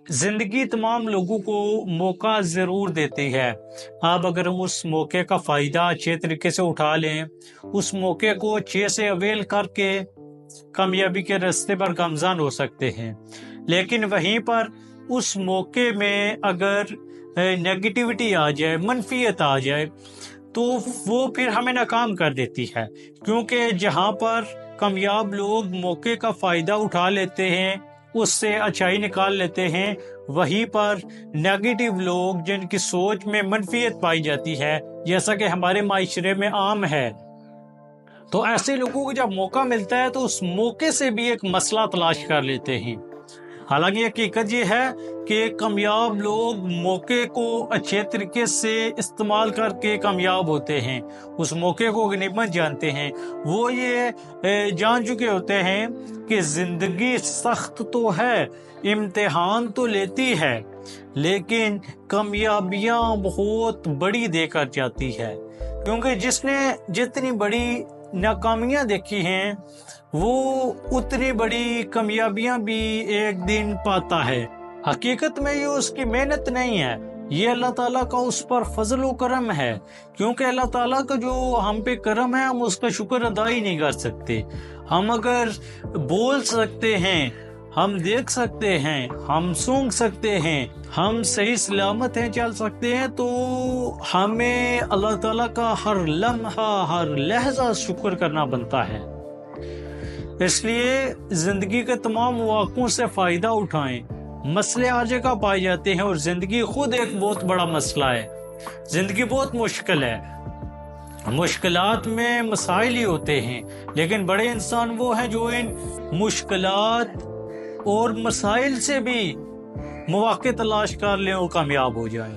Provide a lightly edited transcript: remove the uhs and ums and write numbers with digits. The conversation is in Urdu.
زندگی تمام لوگوں کو موقع ضرور دیتی ہے. اب اگر ہم اس موقع کا فائدہ اچھے طریقے سے اٹھا لیں، اس موقع کو اچھے سے اویل کر کے کامیابی کے راستے پر گامزن ہو سکتے ہیں. لیکن وہیں پر اس موقع میں اگر نیگیٹیوٹی آ جائے، منفیت آ جائے، تو وہ پھر ہمیں ناکام کر دیتی ہے. کیونکہ جہاں پر کامیاب لوگ موقع کا فائدہ اٹھا لیتے ہیں، اس سے اچھائی نکال لیتے ہیں، وہیں پر نیگیٹو لوگ جن کی سوچ میں منفیت پائی جاتی ہے، جیسا کہ ہمارے معاشرے میں عام ہے، تو ایسے لوگوں کو جب موقع ملتا ہے تو اس موقع سے بھی ایک مسئلہ تلاش کر لیتے ہیں. حالانکہ حقیقت یہ ہے کہ کامیاب لوگ موقع کو اچھے طریقے سے استعمال کر کے کامیاب ہوتے ہیں، اس موقع کو غنیمت جانتے ہیں. وہ یہ جان چکے ہوتے ہیں کہ زندگی سخت تو ہے، امتحان تو لیتی ہے، لیکن کامیابیاں بہت بڑی دے کر جاتی ہے. کیونکہ جس نے جتنی بڑی ناکامیاں دیکھی ہیں، وہ اتنی بڑی کامیابیاں بھی ایک دن پاتا ہے. حقیقت میں یہ اس کی محنت نہیں ہے، یہ اللہ تعالیٰ کا اس پر فضل و کرم ہے. کیونکہ اللہ تعالیٰ کا جو ہم پہ کرم ہے، ہم اس کا شکر ادا ہی نہیں کر سکتے. ہم اگر بول سکتے ہیں، ہم دیکھ سکتے ہیں، ہم سونگ سکتے ہیں، ہم صحیح سلامت ہیں، چل سکتے ہیں، تو ہمیں اللہ تعالیٰ کا ہر لمحہ ہر لحظہ شکر کرنا بنتا ہے. اس لیے زندگی کے تمام مواقعوں سے فائدہ اٹھائیں. مسئلے ہر جگہ پائے جاتے ہیں، اور زندگی خود ایک بہت بڑا مسئلہ ہے. زندگی بہت مشکل ہے، مشکلات میں مسائل ہی ہوتے ہیں، لیکن بڑے انسان وہ ہیں جو ان مشکلات اور مسائل سے بھی مواقع تلاش کر لیں اور کامیاب ہو جائیں.